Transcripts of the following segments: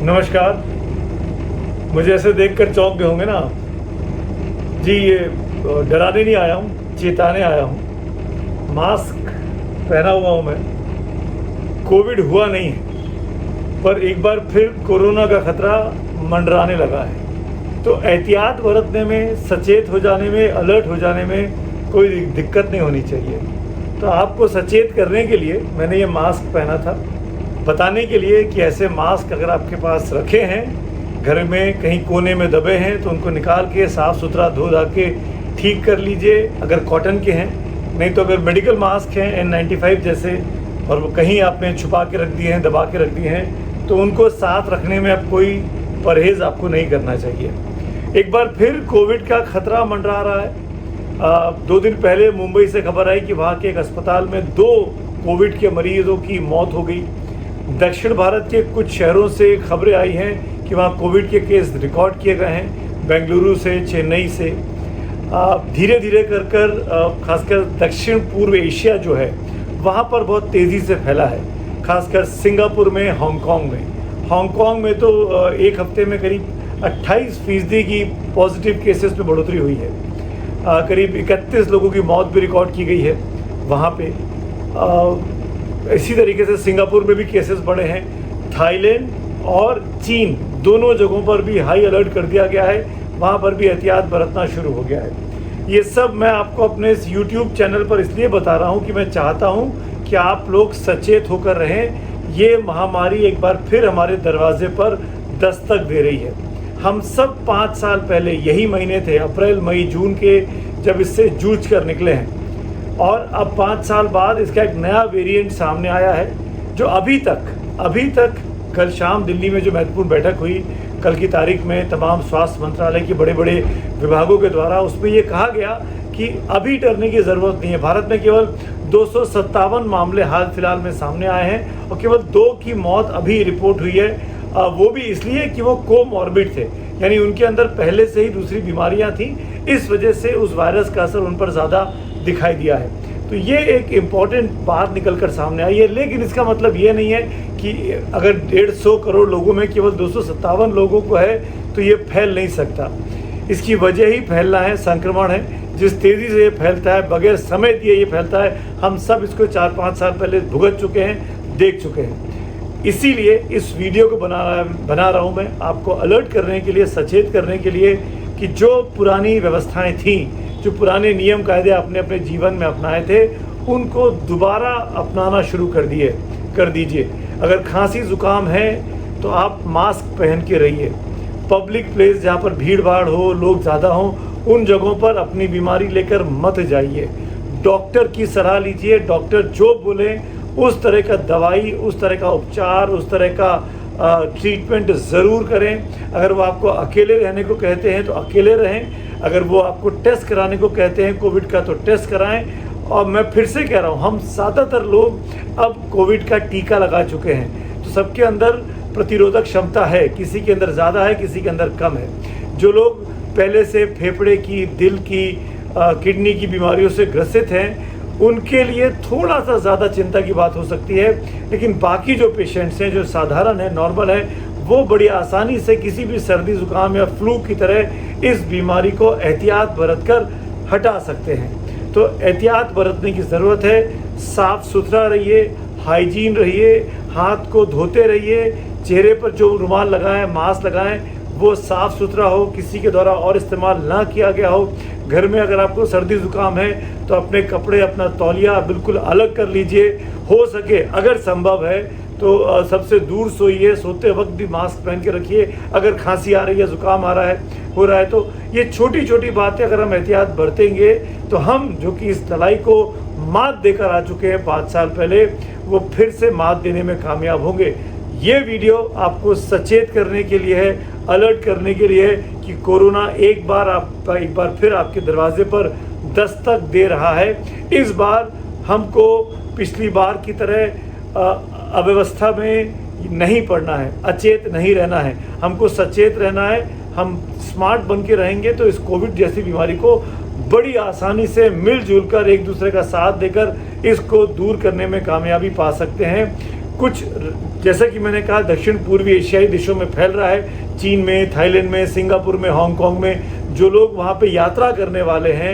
नमस्कार। मुझे ऐसे देखकर चौंक गए होंगे ना आप। जी, ये डराने नहीं आया हूँ, चेताने आया हूँ। मास्क पहना हुआ हूँ मैं। कोविड हुआ नहीं है, पर एक बार फिर कोरोना का खतरा मंडराने लगा है। तो एहतियात बरतने में, सचेत हो जाने में, अलर्ट हो जाने में कोई दिक्कत नहीं होनी चाहिए। तो आपको सचेत करने के लिए मैंने ये मास्क पहना था, बताने के लिए कि ऐसे मास्क अगर आपके पास रखे हैं, घर में कहीं कोने में दबे हैं, तो उनको निकाल के साफ़ सुथरा धो धा के ठीक कर लीजिए, अगर कॉटन के हैं। नहीं तो अगर मेडिकल मास्क हैं N95 जैसे, और वो कहीं आपने छुपा के रख दिए हैं, दबा के रख दिए हैं, तो उनको साथ रखने में अब कोई परहेज़ आपको नहीं करना चाहिए। एक बार फिर कोविड का खतरा मंडरा रहा है। 2 दिन पहले मुंबई से खबर आई कि वहाँ के एक अस्पताल में 2 कोविड के मरीजों की मौत हो गई। दक्षिण भारत के कुछ शहरों से खबरें आई हैं कि वहाँ कोविड के केस रिकॉर्ड किए गए हैं, बेंगलुरु से, चेन्नई से। धीरे धीरे कर खासकर दक्षिण पूर्व एशिया जो है वहाँ पर बहुत तेज़ी से फैला है, खासकर सिंगापुर में, हांगकांग में तो एक हफ्ते में करीब 28% की पॉजिटिव केसेस में बढ़ोतरी हुई है। करीब 31 लोगों की मौत भी रिकॉर्ड की गई है वहाँ पे। इसी तरीके से सिंगापुर में भी केसेस बढ़े हैं। थाईलैंड और चीन दोनों जगहों पर भी हाई अलर्ट कर दिया गया है, वहाँ पर भी एहतियात बरतना शुरू हो गया है। ये सब मैं आपको अपने इस YouTube चैनल पर इसलिए बता रहा हूँ कि मैं चाहता हूँ कि आप लोग सचेत होकर रहें। ये महामारी एक बार फिर हमारे दरवाजे पर दस्तक दे रही है। हम सब 5 साल पहले यही महीने थे, अप्रैल, मई, जून के, जब इससे जूझ कर निकले हैं, और अब 5 साल बाद इसका एक नया वेरिएंट सामने आया है, जो अभी तक कल शाम दिल्ली में जो महत्वपूर्ण बैठक हुई, कल की तारीख में तमाम स्वास्थ्य मंत्रालय के बड़े बड़े विभागों के द्वारा, उसमें ये कहा गया कि अभी डरने की ज़रूरत नहीं है। भारत में केवल 257 मामले हाल फिलहाल में सामने आए हैं और केवल 2 की मौत अभी रिपोर्ट हुई है। वो भी इसलिए कि वो कोमॉर्बिड थे, यानी उनके अंदर पहले से ही दूसरी बीमारियाँ थीं, इस वजह से उस वायरस का असर उन पर ज़्यादा दिखाई दिया है। तो ये एक इम्पॉर्टेंट बात निकल कर सामने आई है। लेकिन इसका मतलब ये नहीं है कि अगर 150 करोड़ लोगों में केवल 257 लोगों को है तो ये फैल नहीं सकता। इसकी वजह ही फैलना है, संक्रमण है। जिस तेज़ी से ये फैलता है, बगैर समय दिए ये फैलता है, हम सब इसको 4-5 साल पहले भुगत चुके हैं, देख चुके हैं। इसीलिए इस वीडियो को बना रहा हूँ मैं, आपको अलर्ट करने के लिए, सचेत करने के लिए कि जो पुरानी व्यवस्थाएँ थीं, जो पुराने नियम कायदे आपने अपने जीवन में अपनाए थे, उनको दोबारा अपनाना शुरू कर दीजिए। अगर खांसी जुकाम है तो आप मास्क पहन के रहिए। पब्लिक प्लेस जहाँ पर भीड़ भाड़ हो, लोग ज़्यादा हों, उन जगहों पर अपनी बीमारी लेकर मत जाइए। डॉक्टर की सलाह लीजिए। डॉक्टर जो बोले उस तरह का दवाई, उस तरह का उपचार, उस तरह का ट्रीटमेंट ज़रूर करें। अगर वो आपको अकेले रहने को कहते हैं तो अकेले रहें। अगर वो आपको टेस्ट कराने को कहते हैं कोविड का, तो टेस्ट कराएं। और मैं फिर से कह रहा हूँ, हम ज़्यादातर लोग अब कोविड का टीका लगा चुके हैं, तो सबके अंदर प्रतिरोधक क्षमता है। किसी के अंदर ज़्यादा है, किसी के अंदर कम है। जो लोग पहले से फेफड़े की, दिल की, किडनी की बीमारियों से ग्रसित हैं, उनके लिए थोड़ा सा ज़्यादा चिंता की बात हो सकती है। लेकिन बाकी जो पेशेंट्स हैं, जो साधारण है, नॉर्मल है, वो बड़ी आसानी से किसी भी सर्दी जुकाम या फ्लू की तरह इस बीमारी को एहतियात बरत कर हटा सकते हैं। तो एहतियात बरतने की ज़रूरत है। साफ़ सुथरा रहिए, हाइजीन रहिए, हाथ को धोते रहिए, चेहरे पर जो रुमाल लगाएं, मास्क लगाएं, वो साफ़ सुथरा हो, किसी के द्वारा और इस्तेमाल ना किया गया हो। घर में अगर आपको सर्दी जुकाम है तो अपने कपड़े, अपना तौलिया बिल्कुल अलग कर लीजिए। हो सके अगर संभव है तो सबसे दूर सोइए, सोते वक्त भी मास्क पहन के रखिए। अगर खांसी आ रही है, जुकाम हो रहा है, तो ये छोटी छोटी बातें अगर हम एहतियात बरतेंगे तो हम, जो कि इस लड़ाई को मात देकर आ चुके हैं 5 साल पहले, वो फिर से मात देने में कामयाब होंगे। ये वीडियो आपको सचेत करने के लिए है, अलर्ट करने के लिए है कि कोरोना एक बार फिर आपके दरवाजे पर दस्तक दे रहा है। इस बार हमको पिछली बार की तरह अव्यवस्था में नहीं पड़ना है, अचेत नहीं रहना है, हमको सचेत रहना है। हम स्मार्ट बन के रहेंगे तो इस कोविड जैसी बीमारी को बड़ी आसानी से मिलजुल कर, एक दूसरे का साथ देकर इसको दूर करने में कामयाबी पा सकते हैं। कुछ जैसा कि मैंने कहा दक्षिण पूर्वी एशियाई देशों में फैल रहा है, चीन में, थाईलैंड में, सिंगापुर में, हांगकांग में। जो लोग वहाँ पे यात्रा करने वाले हैं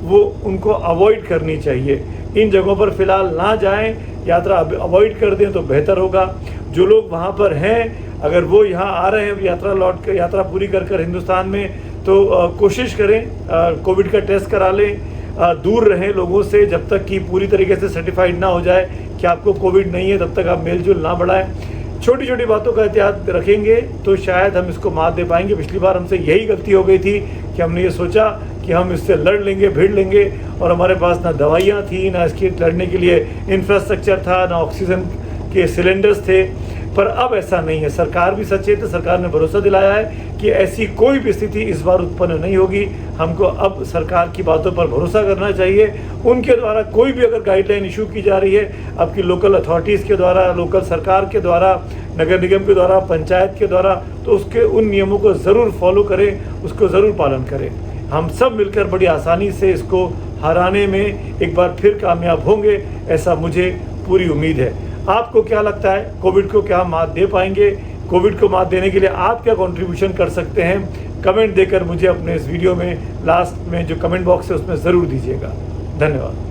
वो उनको अवॉइड करनी चाहिए। इन जगहों पर फ़िलहाल ना जाएं, यात्रा अवॉइड कर दें तो बेहतर होगा। जो लोग वहाँ पर हैं अगर वो यहाँ आ रहे हैं यात्रा पूरी कर हिंदुस्तान में, तो कोशिश करें कोविड का टेस्ट करा लें, दूर रहें लोगों से जब तक कि पूरी तरीके से सर्टिफाइड ना हो जाए कि आपको कोविड नहीं है, तब तक आप मेल जोल ना बढ़ाएं। छोटी छोटी बातों का एहतियात रखेंगे तो शायद हम इसको मात दे पाएंगे। पिछली बार हमसे यही गलती हो गई थी कि हमने ये सोचा कि हम इससे लड़ लेंगे, भिड़ लेंगे, और हमारे पास ना दवाइयाँ थी, ना इसके लड़ने के लिए इंफ्रास्ट्रक्चर था, ना ऑक्सीजन के सिलेंडर्स थे। पर अब ऐसा नहीं है, सरकार भी सचेत है, सरकार ने भरोसा दिलाया है कि ऐसी कोई भी स्थिति इस बार उत्पन्न नहीं होगी। हमको अब सरकार की बातों पर भरोसा करना चाहिए। उनके द्वारा कोई भी अगर गाइडलाइन इशू की जा रही है आपकी लोकल अथॉरिटीज़ के द्वारा, लोकल सरकार के द्वारा, नगर निगम के द्वारा, पंचायत के द्वारा, तो उसके उन नियमों को ज़रूर फॉलो करें, उसको ज़रूर पालन करें। हम सब मिलकर बड़ी आसानी से इसको हराने में एक बार फिर कामयाब होंगे, ऐसा मुझे पूरी उम्मीद है। आपको क्या लगता है, कोविड को क्या मात दे पाएंगे? कोविड को मात देने के लिए आप क्या कंट्रीब्यूशन कर सकते हैं? कमेंट देकर मुझे अपने इस वीडियो में लास्ट में जो कमेंट बॉक्स है उसमें ज़रूर दीजिएगा। धन्यवाद।